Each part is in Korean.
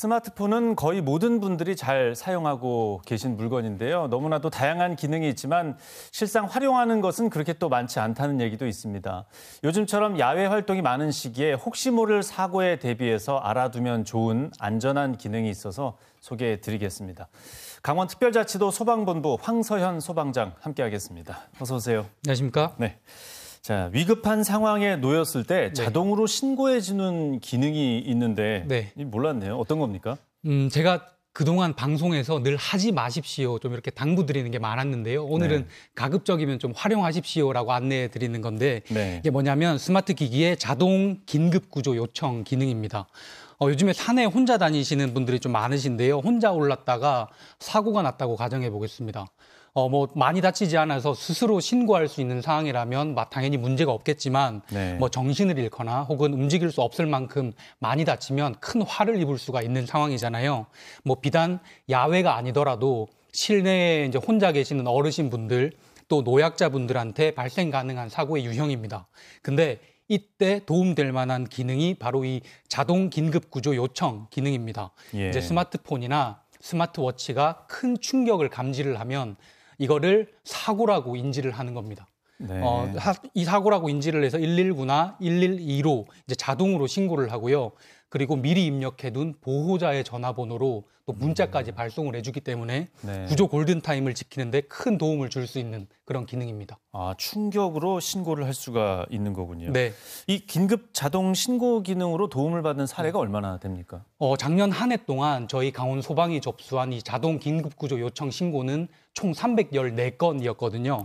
스마트폰은 거의 모든 분들이 잘 사용하고 계신 물건인데요. 너무나도 다양한 기능이 있지만 실상 활용하는 것은 그렇게 또 많지 않다는 얘기도 있습니다. 요즘처럼 야외 활동이 많은 시기에 혹시 모를 사고에 대비해서 알아두면 좋은 안전한 기능이 있어서 소개해 드리겠습니다. 강원특별자치도 소방본부 황서현 소방장 함께하겠습니다. 어서 오세요. 안녕하십니까? 네. 자, 위급한 상황에 놓였을 때 자동으로 신고해주는 기능이 있는데 몰랐네요. 어떤 겁니까? 제가 그동안 방송에서 늘 하지 마십시오 좀 이렇게 당부드리는 게 많았는데요. 오늘은 가급적이면 좀 활용하십시오라고 안내해 드리는 건데 이게 뭐냐면 스마트 기기의 자동 긴급 구조 요청 기능입니다. 요즘에 산에 혼자 다니시는 분들이 좀 많으신데요. 혼자 올랐다가 사고가 났다고 가정해 보겠습니다. 많이 다치지 않아서 스스로 신고할 수 있는 상황이라면 당연히 문제가 없겠지만 정신을 잃거나 혹은 움직일 수 없을 만큼 많이 다치면 큰 화를 입을 수가 있는 상황이잖아요. 비단 야외가 아니더라도 실내에 이제 혼자 계시는 어르신분들 또 노약자분들한테 발생 가능한 사고의 유형입니다. 근데 이때 도움될 만한 기능이 바로 이 자동 긴급 구조 요청 기능입니다. 이제 스마트폰이나 스마트워치가 큰 충격을 감지를 하면 이거를 사고라고 인지를 하는 겁니다. 이 사고라고 인지를 해서 119나 112로 이제 자동으로 신고를 하고요. 그리고 미리 입력해둔 보호자의 전화번호로 또 문자까지 발송을 해주기 때문에 구조 골든타임을 지키는데 큰 도움을 줄 수 있는 그런 기능입니다. 아, 충격으로 신고를 할 수가 있는 거군요. 네. 이 긴급 자동 신고 기능으로 도움을 받은 사례가 얼마나 됩니까? 작년 한 해 동안 저희 강원 소방이 접수한 이 자동 긴급 구조 요청 신고는 총 314건이었거든요.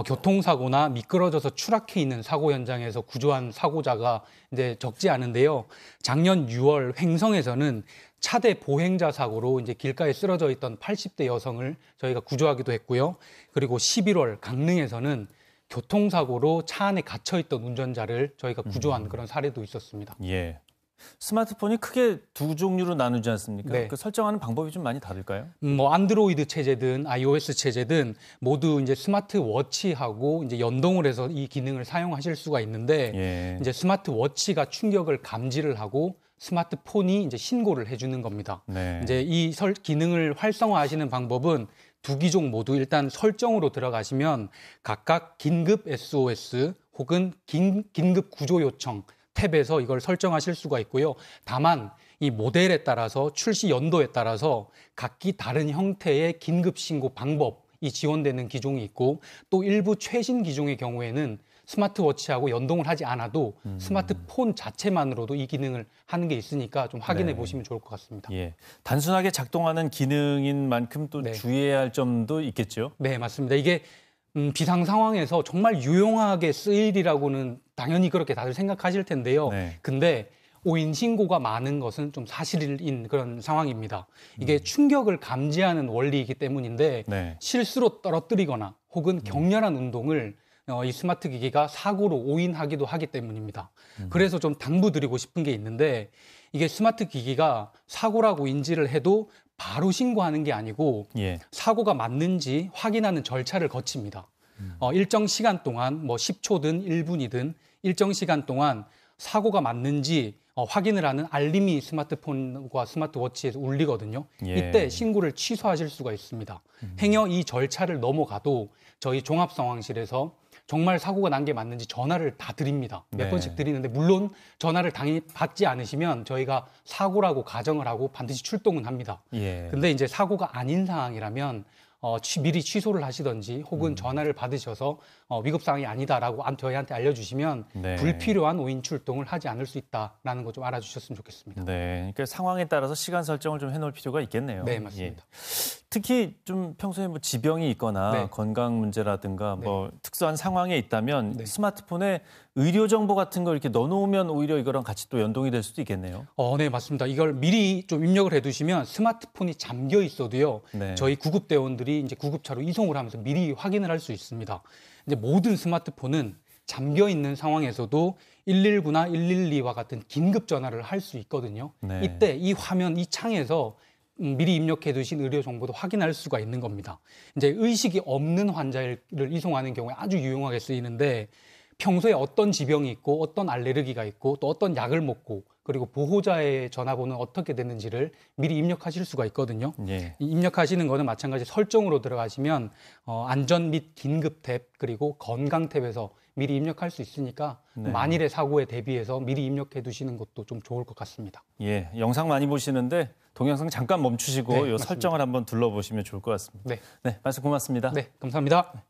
교통사고나 미끄러져서 추락해 있는 사고 현장에서 구조한 사고자가 이제 적지 않은데요. 작년 6월 횡성에서는 차대 보행자 사고로 이제 길가에 쓰러져 있던 80대 여성을 저희가 구조하기도 했고요. 그리고 11월 강릉에서는 교통사고로 차 안에 갇혀있던 운전자를 저희가 구조한 그런 사례도 있었습니다. 스마트폰이 크게 두 종류로 나누지 않습니까? 그 설정하는 방법이 좀 많이 다를까요? 안드로이드 체제든 iOS 체제든 모두 이제 스마트워치하고 이제 연동을 해서 이 기능을 사용하실 수가 있는데 이제 스마트워치가 충격을 감지를 하고 스마트폰이 이제 신고를 해주는 겁니다. 이제 이 기능을 활성화하시는 방법은 두 기종 모두 일단 설정으로 들어가시면 각각 긴급 SOS 혹은 긴급 구조 요청 탭에서 이걸 설정하실 수가 있고요. 다만 이 모델에 따라서 출시 연도에 따라서 각기 다른 형태의 긴급 신고 방법이 지원되는 기종이 있고 또 일부 최신 기종의 경우에는 스마트워치하고 연동을 하지 않아도 스마트폰 자체만으로도 이 기능을 하는 게 있으니까 좀 확인해 보시면 좋을 것 같습니다. 단순하게 작동하는 기능인 만큼 또 주의해야 할 점도 있겠죠? 네, 맞습니다. 이게 비상 상황에서 정말 유용하게 쓰이리라고는 당연히 그렇게 다들 생각하실 텐데요. 근데 오인 신고가 많은 것은 좀 사실인 그런 상황입니다. 이게 충격을 감지하는 원리이기 때문인데 실수로 떨어뜨리거나 혹은 격렬한 운동을 이 스마트 기기가 사고로 오인하기도 하기 때문입니다. 그래서 좀 당부드리고 싶은 게 있는데 이게 스마트 기기가 사고라고 인지를 해도 바로 신고하는 게 아니고 사고가 맞는지 확인하는 절차를 거칩니다. 일정 시간 동안 10초든 1분이든 일정 시간 동안 사고가 맞는지 확인을 하는 알림이 스마트폰과 스마트워치에서 울리거든요. 이때 신고를 취소하실 수가 있습니다. 행여 이 절차를 넘어가도 저희 종합상황실에서 정말 사고가 난 게 맞는지 전화를 다 드립니다. 몇 번씩 드리는데 물론 전화를 당연히 받지 않으시면 저희가 사고라고 가정을 하고 반드시 출동은 합니다. 근데 이제 사고가 아닌 상황이라면 미리 취소를 하시든지 혹은 전화를 받으셔서 위급 상황이 아니다라고 저희한테 알려주시면 불필요한 오인 출동을 하지 않을 수 있다라는 거 좀 알아주셨으면 좋겠습니다. 그러니까 상황에 따라서 시간 설정을 좀 해놓을 필요가 있겠네요. 네, 맞습니다. 특히 좀 평소에 지병이 있거나 건강 문제라든가 특수한 상황에 있다면 스마트폰에 의료 정보 같은 걸 이렇게 넣어놓으면 오히려 이거랑 같이 또 연동이 될 수도 있겠네요. 네, 맞습니다. 이걸 미리 좀 입력을 해두시면 스마트폰이 잠겨 있어도요. 저희 구급대원들이 이제 구급차로 이송을 하면서 미리 확인을 할 수 있습니다. 이제 모든 스마트폰은 잠겨 있는 상황에서도 119나 112와 같은 긴급 전화를 할 수 있거든요. 이때 이 화면, 이 창에서 미리 입력해 두신 의료 정보도 확인할 수가 있는 겁니다. 이제 의식이 없는 환자를 이송하는 경우에 아주 유용하게 쓰이는데 평소에 어떤 지병이 있고 어떤 알레르기가 있고 또 어떤 약을 먹고 그리고 보호자의 전화번호는 어떻게 됐는지를 미리 입력하실 수가 있거든요. 예. 입력하시는 거는 마찬가지 설정으로 들어가시면 안전 및 긴급 탭 그리고 건강 탭에서 미리 입력할 수 있으니까 네. 만일의 사고에 대비해서 미리 입력해 두시는 것도 좀 좋을 것 같습니다. 예, 영상 많이 보시는데 동영상 잠깐 멈추시고 네, 요 맞습니다. 설정을 한번 둘러보시면 좋을 것 같습니다. 네. 네, 말씀 고맙습니다. 네, 감사합니다.